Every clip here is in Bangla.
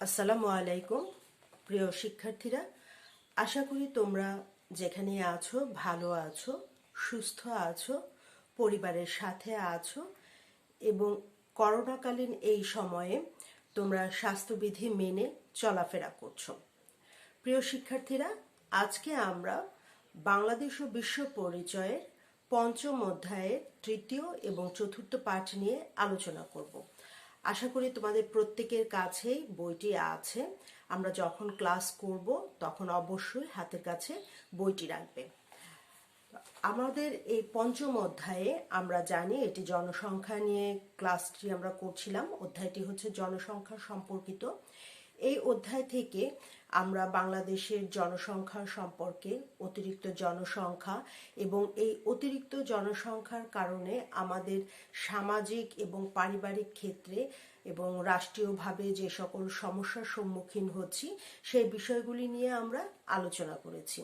আসসালামু আলাইকুম প্রিয় শিক্ষার্থীরা, আশা করি তোমরা যেখানে আছো ভালো আছো, সুস্থ আছো, পরিবারের সাথে আছো এবং করোনাকালীন এই সময়ে তোমরা স্বাস্থ্যবিধি মেনে চলাফেরা করছো। প্রিয় শিক্ষার্থীরা, আজকে আমরা বাংলাদেশ ও বিশ্ব পরিচয়ের পঞ্চম অধ্যায়ের তৃতীয় এবং চতুর্থ পাঠ নিয়ে আলোচনা করব। আশা করি তোমাদের প্রত্যেকের কাছেই বইটি আছে। আমরা যখন ক্লাস করব তখন অবশ্যই হাতের কাছে বইটি রাখবে। আমাদের এই পঞ্চম অধ্যায়ে আমরা জানি এটি জনসংখ্যা নিয়ে ক্লাসটি আমরা করছিলাম। অধ্যায়টি হচ্ছে জনসংখ্যা সম্পর্কিত। এই অধ্যায় থেকে আমরা বাংলাদেশের জনসংখ্যা সম্পর্কে, অতিরিক্ত জনসংখ্যা এবং এই অতিরিক্ত জনসংখ্যার কারণে আমাদের সামাজিক এবং পারিবারিক ক্ষেত্রে এবং রাষ্ট্রীয়ভাবে যে সকল সমস্যার সম্মুখীন হচ্ছি সেই বিষয়গুলি নিয়ে আমরা আলোচনা করেছি।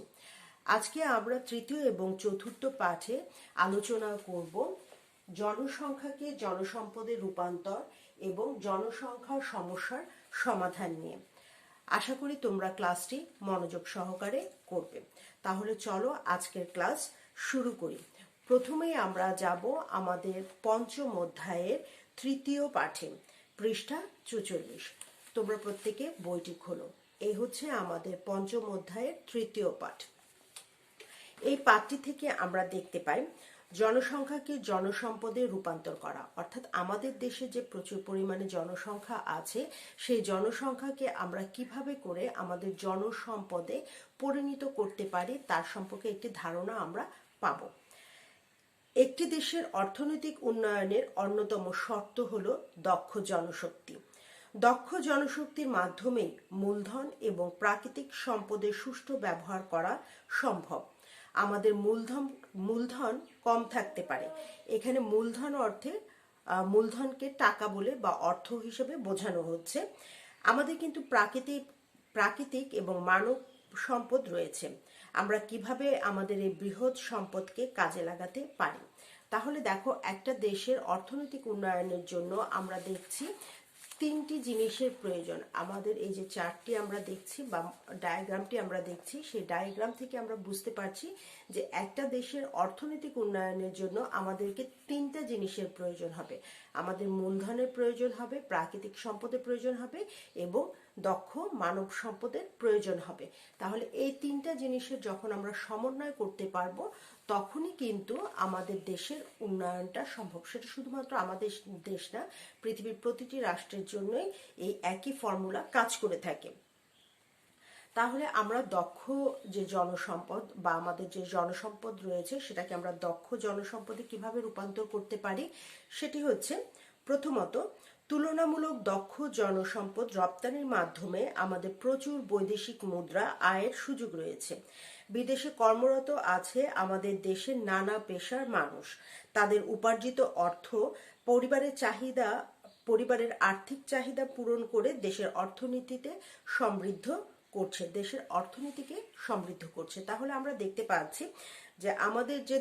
আজকে আমরা তৃতীয় এবং চতুর্থ পাঠে আলোচনা করব জনসংখ্যাকে জনসম্পদে রূপান্তর এবং জনসংখ্যার সমস্যার সমাধান নিয়ে। আশা করি তোমরা ক্লাসটি মনোযোগ সহকারে করবে। তাহলে চলো আজকের ক্লাস শুরু করি। প্রথমেই আমরা যাব আমাদের পঞ্চম অধ্যায়ের তৃতীয় পাঠে, পৃষ্ঠা 44। তোমরা প্রত্যেকে বইটি খোলো। এই হচ্ছে আমাদের পঞ্চম অধ্যায়ের তৃতীয় পাঠ। এই পাঠটি থেকে আমরা দেখতে পাই জনসংখ্যাকে জনসম্পদে রূপান্তর করা, অর্থাৎ আমাদের দেশে যে প্রচুর পরিমাণে জনসংখ্যা আছে সেই জনসংখ্যাকে আমরা কিভাবে করে আমাদের জনসম্পদে পরিণত করতে পারি তার সম্পর্কে একটি ধারণা আমরা পাব। একটি দেশের অর্থনৈতিক উন্নয়নের অন্যতম শর্ত হলো দক্ষ জনশক্তি। দক্ষ জনশক্তির মাধ্যমেই মূলধন এবং প্রাকৃতিক সম্পদের সুষ্ঠু ব্যবহার করা সম্ভব। আমাদের মূলধন কম থাকতে পারে। এখানে মূলধন অর্থে মূলধনকে টাকা বলে বা অর্থ হিসেবে বোঝানো হচ্ছে। আমাদের কিন্তু প্রাকৃতিক এবং মানব সম্পদ রয়েছে। আমরা কিভাবে আমাদের এই বৃহৎ সম্পদকে কাজে লাগাতে পারি। তাহলে দেখো, একটা দেশের অর্থনৈতিক উন্নয়নের জন্য আমরা দেখছি তিনটি জিনিসের প্রয়োজন। আমাদের এই যে চার্টটি আমরা দেখছি বা ডায়াগ্রামটি আমরা দেখছি, সেই ডায়াগ্রাম থেকে আমরা বুঝতে পারছি যে একটা দেশের অর্থনৈতিক উন্নয়নের জন্য আমাদেরকে তিনটা জিনিসের প্রয়োজন হবে। আমাদের মূলধনের প্রয়োজন হবে, প্রাকৃতিক সম্পদের প্রয়োজন হবে এবং দক্ষ মানব সম্পদের প্রয়োজন হবে। তাহলে এই তিনটা জিনিসের যখন আমরা সমন্বয় করতে পারবো তখনই কিন্তু আমাদের দেশের উন্নয়নটা সম্ভব। সেটা শুধুমাত্র আমাদের দেশ না, পৃথিবীর প্রতিটি রাষ্ট্রের জন্যই এই একই ফর্মুলা কাজ করে থাকে। তাহলে আমরা দক্ষ যে জনসম্পদ বা আমাদের যে জনসম্পদ রয়েছে সেটাকে আমরা দক্ষ জনসম্পদে কিভাবে রূপান্তর করতে পারি সেটি হচ্ছে, প্রথমত তুলনামূলক দক্ষ জনসম্পদ রপ্তানির মাধ্যমে আমাদের প্রচুর বৈদেশিক মুদ্রা আয়ের সুযোগ রয়েছে। বিদেশে কর্মরত আছে আমাদের দেশের নানা পেশার মানুষ। তাদের উপার্জিত অর্থ পরিবারের আর্থিক চাহিদা পূরণ করে দেশের অর্থনীতিতে দেশের অর্থনীতিকে সমৃদ্ধ করছে। তাহলে আমরা দেখতে পাচ্ছি যে আমাদের যে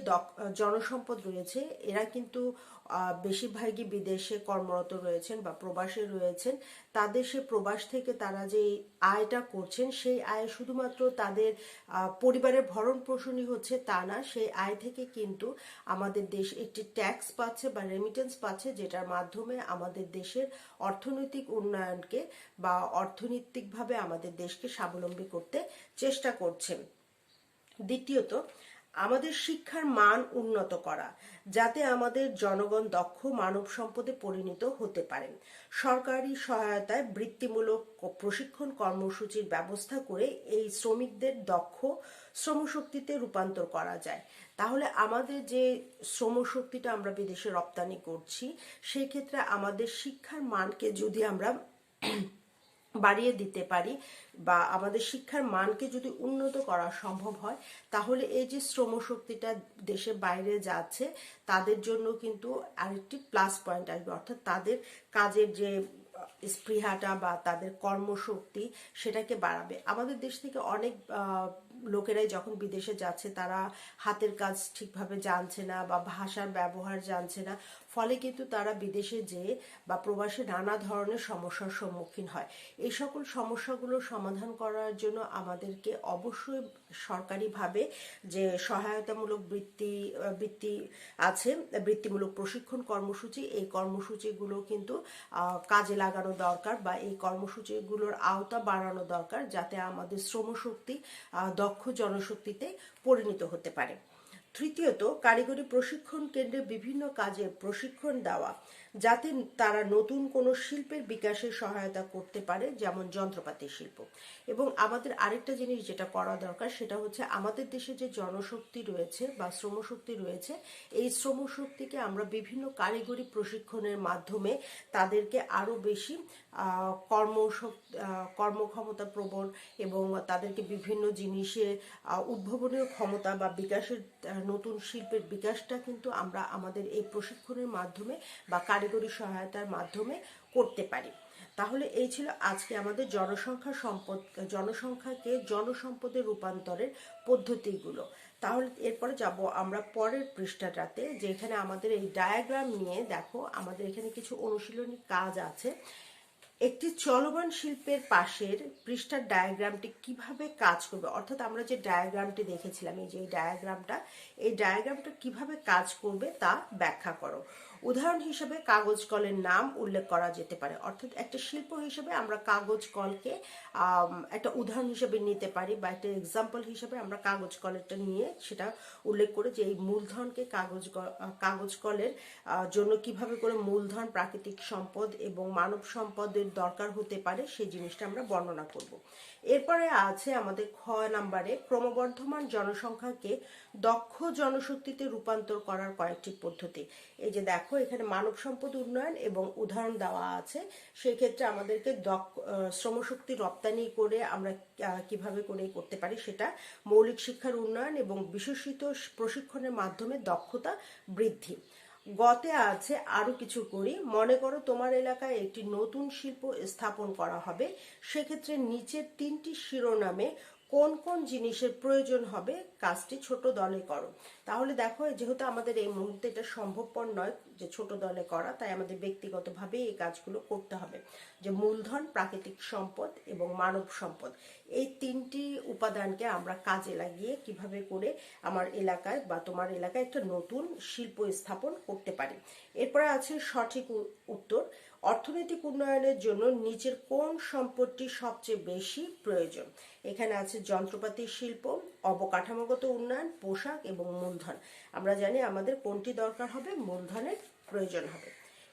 জনসম্পদ রয়েছে এরা কিন্তু বেশিরভাগই বিদেশে কর্মরত রয়েছেন বা প্রবাসে রয়েছেন। তাদের সে প্রবাস থেকে তারা যে আয়টা করছেন সেই আয় শুধুমাত্র তাদের পরিবারের ভরণ পোষণই হচ্ছে তা না, সেই আয় থেকে কিন্তু আমাদের দেশ একটি ট্যাক্স পাচ্ছে বা রেমিটেন্স পাচ্ছে, যেটার মাধ্যমে আমাদের দেশের অর্থনৈতিক উন্নয়নকে বা অর্থনৈতিকভাবে আমাদের দেশকে স্বাবলম্বী করতে চেষ্টা করছে। দ্বিতীয়ত, আমাদের শিক্ষার মান উন্নত করা, যাতে আমাদের জনগণ দক্ষ মানব সম্পদে পরিণত হতে পারেন। সরকারি সহায়তায় বৃত্তিমূলক প্রশিক্ষণ কর্মসূচির ব্যবস্থা করে এই শ্রমিকদের দক্ষ শ্রমশক্তিতে রূপান্তর করা যায়। তাহলে আমাদের যে শ্রমশক্তিটা আমরা বিদেশে রপ্তানি করছি সেই ক্ষেত্রে আমাদের শিক্ষার মানকে যদি আমরা বাড়িয়ে দিতে পারি বা আমাদের শিক্ষার মানকে যদি উন্নত করা সম্ভব হয় তাহলে এই যে শ্রমশক্তিটা দেশের বাইরে যাচ্ছে তাদের জন্য কিন্তু আরেকটি প্লাস পয়েন্ট আসবে, অর্থাৎ তাদের কাজের যে স্পৃহাটা বা তাদের কর্মশক্তি সেটাকে বাড়াবে। আমাদের দেশ থেকে অনেক লোকেরাই যখন বিদেশে যাচ্ছে তারা হাতের কাজ ঠিকভাবে জানছে না বা ভাষার ব্যবহার জানছে না, ফলে কিন্তু তারা বিদেশে যেয়ে বা প্রবাসে নানা ধরনের সমস্যার সম্মুখীন হয়। এই সকল সমস্যাগুলো সমাধান করার জন্য আমাদেরকে অবশ্যই সরকারিভাবে যে সহায়তামূলক বৃত্তি আছে, বৃত্তিমূলক প্রশিক্ষণ কর্মসূচি, এই কর্মসূচিগুলো কিন্তু কাজে লাগানো দরকার বা এই কর্মসূচিগুলোর আওতা বাড়ানো দরকার, যাতে আমাদের শ্রমশক্তি দক্ষ জনশক্তিতে পরিণত হতে পারে। তৃতীয়ত, কারিগরি প্রশিক্ষণ কেন্দ্রে বিভিন্ন কাজে প্রশিক্ষণ দেওয়া, যাতে তারা নতুন কোনো শিল্পের বিকাশে সহায়তা করতে পারে, যেমন যন্ত্রপাতি শিল্প। এবং আমাদের আরেকটা জিনিস যেটা করা দরকার, সেটা হচ্ছে আমাদের দেশে যে জনশক্তি রয়েছে বা শ্রমশক্তি রয়েছে, এই শ্রমশক্তিকে আমরা বিভিন্ন কারিগরি প্রশিক্ষণের মাধ্যমে তাদেরকে আরও বেশি কর্মক্ষমতা প্রবণ এবং তাদেরকে বিভিন্ন জিনিসে উদ্ভাবনীয় ক্ষমতা বা বিকাশের নতুন শিল্পের বিকাশটা কিন্তু আমরা আমাদের এই প্রশিক্ষণের মাধ্যমে বা কারিগরি সহায়তার মাধ্যমে করতে পারি। তাহলে এই ছিল আজকে আমাদের জনসংখ্যাকে জনসম্পদে রূপান্তরের পদ্ধতিগুলো। তাহলে এরপরে যাব আমরা পরের পৃষ্ঠাটাতে, যেখানে আমাদের এই ডায়াগ্রাম নিয়ে দেখো আমাদের এখানে কিছু অনুশীলনী কাজ আছে। একটি চলমান শিল্পের পাশের পৃষ্ঠার ডায়াগ্রামটি কিভাবে কাজ করবে, অর্থাৎ আমরা যে ডায়াগ্রামটি দেখেছিলাম, এই যে এই ডায়াগ্রামটা কিভাবে কাজ করবে তা ব্যাখ্যা করো। উদাহরণ হিসেবে কাগজ কলের নাম উল্লেখ করা যেতে পারে, অর্থাৎ একটা শিল্প হিসেবে আমরা কাগজ কলকে একটা উদাহরণ হিসেবে নিতে পারি বা একটা এক্সাম্পল হিসেবে আমরা কাগজ কলেরটা নিয়ে সেটা উল্লেখ করে যে এই মূলধনকে কাগজ কলের জন্য কিভাবে করে মূলধন, প্রাকৃতিক সম্পদ এবং মানব সম্পদের দরকার হতে পারে সেই জিনিসটা আমরা বর্ণনা করব। এরপরে আছে আমাদের খ নাম্বারে ক্রমবর্ধমান জনসংখ্যাকে দক্ষ জনশক্তিতে রূপান্তর করার কয়েকটি পদ্ধতি। এই যে দেখো এখানে মানব সম্পদ উন্নয়ন এবং উদাহরণ দেওয়া আছে। সেই ক্ষেত্রে আমাদেরকে শ্রমশক্তি রপ্তানি করে আমরা কিভাবে করে করতে পারি সেটা, মৌলিক শিক্ষার উন্নয়ন এবং বিশেষিত প্রশিক্ষণের মাধ্যমে দক্ষতা বৃদ্ধি। গতে আছে আরো কিছু করি। মনে করো তোমার এলাকায় একটি নতুন শিল্প স্থাপন করা হবে, সেক্ষেত্রে নিচের 3টি শিরোনামে কোন কোন জিনিসের প্রয়োজন হবে, কাজটি ছোট দলে করো। তাহলে দেখো যেহেতু আমাদের এই মুহূর্তে এটা সম্ভবপর নয় যে ছোট দলে করা, তাই আমাদের ব্যক্তিগতভাবে এই কাজগুলো করতে হবে। যে মূলধন, প্রাকৃতিক সম্পদ এবং মানব সম্পদ, এই 3টি উপাদানকে আমরা কাজে লাগিয়ে কিভাবে করে আমার এলাকায় বা তোমার এলাকায় একটা নতুন শিল্প স্থাপন করতে পারি। এরপরে আছে সঠিক উত্তর। অর্থনৈতিক উন্নয়নের জন্য নিচের কোন সম্পদটি সবচেয়ে বেশি প্রয়োজন? এখানে আছে যন্ত্রপাতি শিল্প, অবকাঠামোগত উন্নয়ন, পোশাক এবং মূলধন। আমরা জানি আমাদের কোনটি দরকার হবে, মূলধনের প্রয়োজন হবে।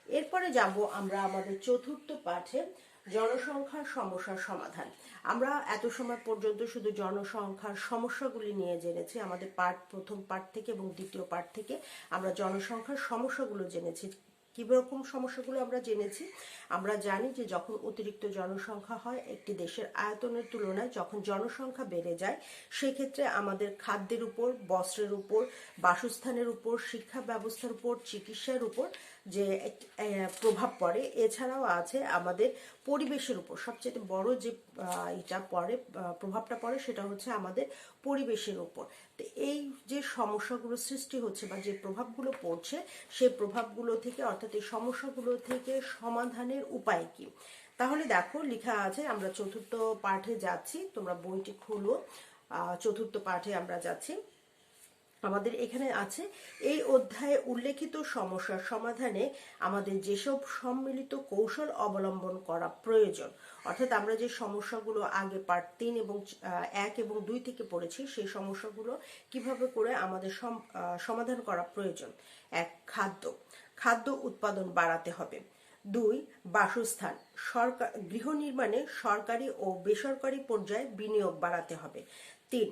এরপরে যাব আমরা আমাদের চতুর্থ পাঠে, জনসংখ্যার সমস্যার সমাধান। আমরা এত সময় পর্যন্ত শুধু জনসংখ্যার সমস্যাগুলি নিয়ে জেনেছি, আমাদের প্রথম পাঠ থেকে এবং দ্বিতীয় পাঠ থেকে আমরা জনসংখ্যার সমস্যাগুলো জেনেছি। কিরকম সমস্যাগুলো আমরা জেনেছি? আমরা জানি যে যখন অতিরিক্ত জনসংখ্যা হয় একটি দেশের আয়তনের তুলনায়, যখন জনসংখ্যা বেড়ে যায়, সেক্ষেত্রে আমাদের খাদ্যের উপর, বস্ত্রের উপর, বাসস্থানের উপর, শিক্ষা ব্যবস্থার উপর, চিকিৎসার উপর যে প্রভাব পড়ে। এছাড়াও আছে আমাদের পরিবেশের উপর। সবচেয়ে বড় যে প্রভাবটা পড়ে সেটা হচ্ছে আমাদের পরিবেশের উপর। তো এই যে সমস্যাগুলো সৃষ্টি হচ্ছে বা যে প্রভাবগুলো পড়ছে, সেই প্রভাবগুলো থেকে অর্থাৎ এই সমস্যাগুলো থেকে সমাধানের উপায় কি? তাহলে দেখো লেখা আছে, আমরা চতুর্থ পাঠে যাচ্ছি, তোমরা বইটি খুলো। চতুর্থ পাঠে আমরা যাচ্ছি। আমাদের এখানে আছে এই অধ্যায়ে উল্লেখিত সমস্যার সমাধানে আমাদের যেসব সম্মিলিত কৌশল অবলম্বন করা প্রয়োজন, অর্থাৎ আমরা যে সমস্যাগুলো আগে পার্ট 3 এবং 1 এবং 2 থেকে পড়েছি, সেই সমস্যাগুলো কিভাবে করে আমাদের সমাধান করা প্রয়োজন। 1, খাদ্য উৎপাদন বাড়াতে হবে। 2, বাসস্থান, গৃহ নির্মাণে সরকারি ও বেসরকারি পর্যায়ে বিনিয়োগ বাড়াতে হবে। 3,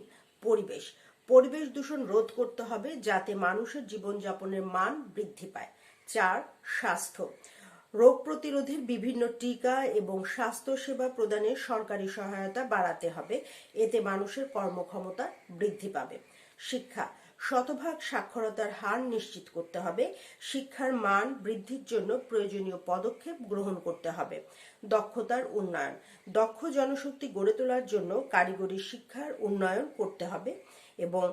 পরিবেশ দূষণ রোধ করতে হবে যাতে মানুষের জীবনযাপনের মান বৃদ্ধি পায়। 4, স্বাস্থ্য, রোগ প্রতিরোধের বিভিন্ন টিকা এবং স্বাস্থ্য সেবা প্রদানে সরকারি সহায়তা বাড়াতে হবে, এতে মানুষের কর্মক্ষমতা বৃদ্ধি পাবে। শিক্ষা, শতভাগ সাক্ষরতার হার নিশ্চিত করতে হবে, শিক্ষার মান বৃদ্ধির জন্য প্রয়োজনীয় পদক্ষেপ গ্রহণ করতে হবে। দক্ষতার উন্নয়ন, দক্ষ জনশক্তি গড়ে তোলার জন্য কারিগরি শিক্ষার উন্নয়ন করতে হবে এবং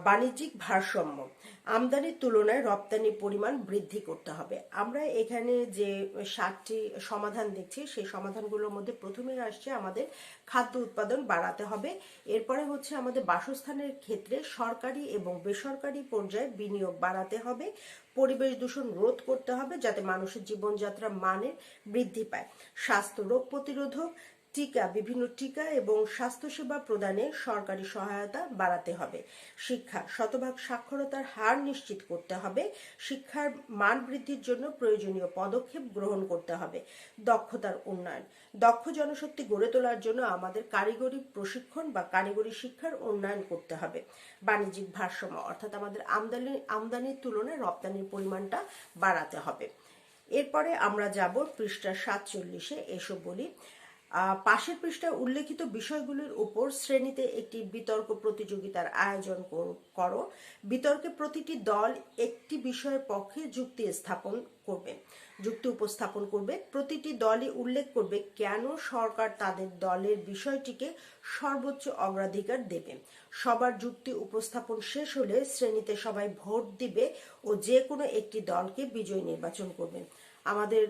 বাণিজ্যিক ভারসাম্য, আমদানির তুলনায় রপ্তানির পরিমাণ বৃদ্ধি করতে হবে। আমরা এখানে যে 7টি সমাধান দেখছি সেই সমাধানগুলোর মধ্যে প্রথমেই আসছে আমাদের খাদ্য উৎপাদন বাড়াতে হবে। এরপরে হচ্ছে আমাদের বাসস্থানের ক্ষেত্রে সরকারি এবং বেসরকারি পর্যায়ে বিনিয়োগ বাড়াতে হবে। পরিবেশ দূষণ রোধ করতে হবে যাতে মানুষের জীবনযাত্রার মানের বৃদ্ধি পায়। স্বাস্থ্য, রোগ প্রতিরোধক টিকা, বিভিন্ন টিকা এবং স্বাস্থ্যসেবা প্রদানে সরকারি সহায়তা বাড়াতে হবে। শিক্ষা, শতভাগ সাক্ষরতার হার নিশ্চিত করতে হবে। শিক্ষার মান বৃদ্ধির জন্য প্রয়োজনীয় পদক্ষেপ গ্রহণ করতে হবে। দক্ষতার উন্নয়ন, দক্ষ জনশক্তি গড়ে তোলার জন্য আমাদের কারিগরি প্রশিক্ষণ বা কারিগরি শিক্ষার উন্নয়ন করতে হবে। বাণিজ্যিক ভারসাম্য, অর্থাৎ আমাদের আমদানির তুলনায় রপ্তানির পরিমাণটা বাড়াতে হবে। এরপরে আমরা যাব পৃষ্ঠা 47-এ। এসব বলি। পাশের পৃষ্ঠায় উল্লেখিত বিষয়গুলির উপর শ্রেণীতে একটি বিতর্ক প্রতিযোগিতার আয়োজন করো। বিতর্কে প্রতিটি দল একটি বিষয়ের পক্ষে যুক্তি উপস্থাপন করবে। প্রতিটি দলই উল্লেখ করবে কেন সরকার তাদের দলের বিষয়টিকে সর্বোচ্চ অগ্রাধিকার দেবে। সবার যুক্তি উপস্থাপন শেষ হলে শ্রেণীতে সবাই ভোট দিবে ও যে কোনো একটি দলকে বিজয়ী নির্বাচন করবে। আমাদের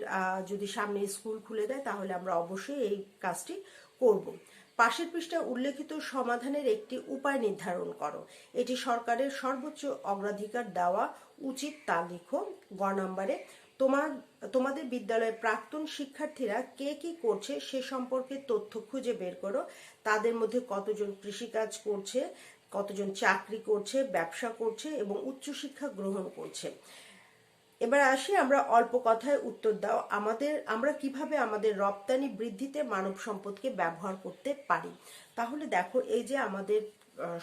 যদি সামনে স্কুল খুলে দেয় তাহলে আমরা অবশ্যই এই কাজটি করব। পাশের পৃষ্ঠায় উল্লেখিত সমাধানের একটি উপায় নির্ধারণ করো। এটি সরকারের সর্বোচ্চ অগ্রাধিকার দেওয়া উচিত তা লিখো। গ নম্বরে, তোমাদের বিদ্যালয়ের প্রাক্তন শিক্ষার্থীরা কে কি করছে সে সম্পর্কে তথ্য খুঁজে বের করো। তাদের মধ্যে কতজন কৃষিকাজ করছে, কতজন চাকরি করছে, ব্যবসা করছে এবং উচ্চশিক্ষা গ্রহণ করছে। এবার আসি, আমরা অল্প কথায় উত্তর দাও। আমরা কিভাবে আমাদের রপ্তানি বৃদ্ধিতে মানব সম্পদকে ব্যবহার করতে পারি। তাহলে দেখো, এই যে আমাদের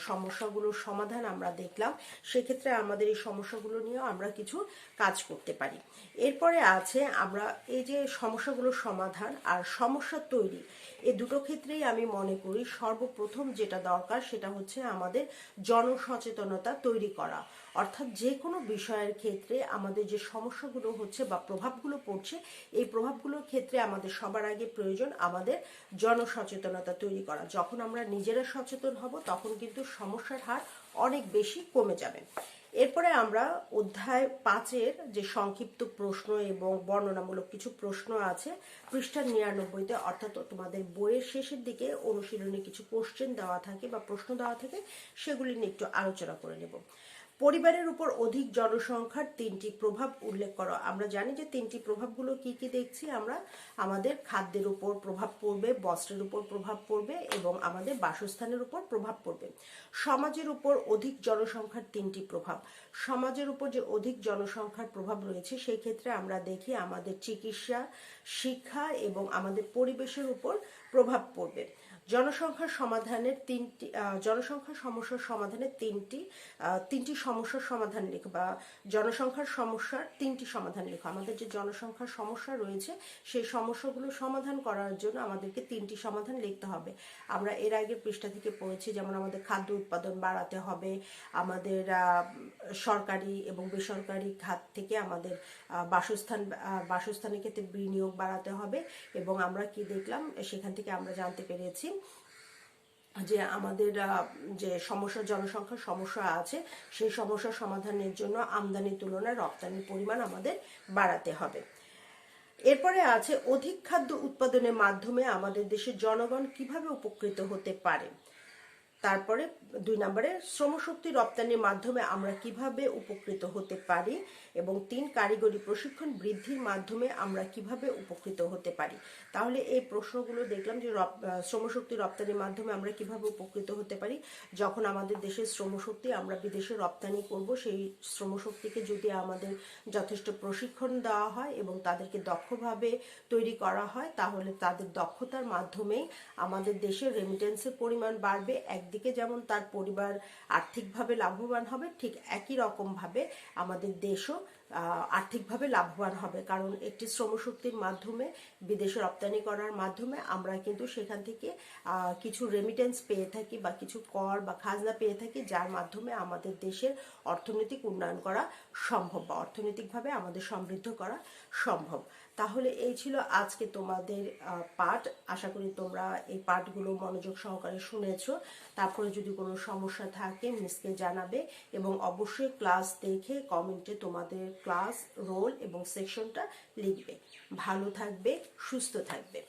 সমস্যাগুলোর সমাধান আমরা দেখলাম, সেক্ষেত্রে আমাদের এই সমস্যাগুলো নিয়েও আমরা কিছু কাজ করতে পারি। এরপরে আছে আমরা এই যে সমস্যাগুলোর সমাধান আর সমস্যা তৈরি, এই দুটো ক্ষেত্রেই আমি মনে করি সর্বপ্রথম যেটা দরকার সেটা হচ্ছে আমাদের জনসচেতনতা তৈরি করা। অর্থাৎ যে কোনো বিষয়ের ক্ষেত্রে আমাদের যে সমস্যাগুলো হচ্ছে বা প্রভাবগুলো পড়ছে, এই প্রভাবগুলোর ক্ষেত্রে আমাদের সবার আগে প্রয়োজন আমাদের জনসচেতনতা তৈরি করা। যখন আমরা নিজেরা সচেতন হব তখন কিন্তু সমস্যার হার অনেক বেশি কমে যাবে। এরপরে আমরা অধ্যায় 5-এর যে সংক্ষিপ্ত প্রশ্ন এবং বর্ণনামূলক কিছু প্রশ্ন আছে পৃষ্ঠা 99-তে, অর্থাৎ তোমাদের বইয়ের শেষের দিকে অনুশীলনী কিছু কোশ্চেন দেওয়া থাকে বা প্রশ্ন দেওয়া থাকে, সেগুলি নিয়ে একটু আলোচনা করে নেব। পরিবারের উপর অধিক জনসংখ্যার 3টি প্রভাব উল্লেখ করো। আমরা জানি যে 3টি প্রভাবগুলো কি কি দেখছি আমরা। আমাদের খাদ্যের উপর প্রভাব পড়বে, বস্ত্রের উপর প্রভাব পড়বে এবং আমাদের বাসস্থানের উপর প্রভাব পড়বে। সমাজের উপর অধিক জনসংখ্যার 3টি প্রভাব। সমাজের উপর যে অধিক জনসংখ্যার প্রভাব রয়েছে সেই ক্ষেত্রে আমরা দেখি আমাদের চিকিৎসা, শিক্ষা এবং আমাদের পরিবেশের উপর প্রভাব পড়বে। জনসংখ্যা সমস্যার সমাধানের তিনটি সমস্যার সমাধান লিখো, বা জনসংখ্যার সমস্যার 3টি সমাধান লিখো। আমাদের যে জনসংখ্যার সমস্যা রয়েছে সেই সমস্যাগুলো সমাধান করার জন্য আমাদেরকে 3টি সমাধান লিখতে হবে। আমরা এর আগের পৃষ্ঠা থেকে পড়েছি, যেমন আমাদের খাদ্য উৎপাদন বাড়াতে হবে, আমাদের সরকারি এবং বেসরকারি খাত থেকে আমাদের বাসস্থানের ক্ষেত্রে বিনিয়োগ বাড়াতে হবে। এবং আমরা কি দেখলাম সেখান থেকে আমরা জানতে পেরেছি যে আমাদের যে জনসংখ্যার সমস্যা আছে সেই সমস্যার সমাধানের জন্য আমদানির তুলনায় রপ্তানির পরিমাণ আমাদের বাড়াতে হবে। এরপরে আছে অধিক খাদ্য উৎপাদনের মাধ্যমে আমাদের দেশের জনগণ কিভাবে উপকৃত হতে পারে। তারপরে 2 নম্বরে শ্রমশক্তি রপ্তানির মাধ্যমে আমরা কিভাবে উপকৃত হতে পারি, এবং 3 কারিগরি প্রশিক্ষণ বৃদ্ধির মাধ্যমে আমরা কিভাবে উপকৃত হতে পারি। তাহলে এই প্রশ্নগুলো দেখলাম যে শ্রমশক্তি রপ্তানির মাধ্যমে আমরা কিভাবে উপকৃত হতে পারি। যখন আমাদের দেশের শ্রমশক্তি আমরা বিদেশে রপ্তানি করব, সেই শ্রমশক্তিকে যদি আমাদের যথেষ্ট প্রশিক্ষণ দেওয়া হয় এবং তাদেরকে দক্ষভাবে তৈরি করা হয়, তাহলে তাদের দক্ষতার মাধ্যমেই আমাদের দেশের রেমিটেন্সের পরিমাণ বাড়বে। একদিকে যেমন তার পরিবার আর্থিকভাবে লাভবান হবে, ঠিক একই রকমভাবে আমাদের দেশও আর্থিকভাবে লাভবান হবে। কারণ একটি শ্রমশক্তির মাধ্যমে বিদেশে রপ্তানি করার মাধ্যমে আমরা কিন্তু সেখান থেকে কিছু রেমিটেন্স পেয়ে থাকি বা কিছু কর বা খাজনা পেয়ে থাকি, যার মাধ্যমে আমাদের দেশের অর্থনৈতিক উন্নয়ন করা সম্ভব বা অর্থনৈতিকভাবে আমাদের সমৃদ্ধ করা সম্ভব। তাহলে এই ছিল আজকে তোমাদের পাঠ। আশা করি তোমরা এই পাঠগুলো মনোযোগ সহকারে শুনেছো। তারপরে যদি কোনো সমস্যা থাকে মিসকে জানাবে, এবং অবশ্যই ক্লাস দেখে কমেন্টে তোমাদের ক্লাস, রোল এবং সেকশনটা লিখবে। ভালো থাকবে, সুস্থ থাকবে।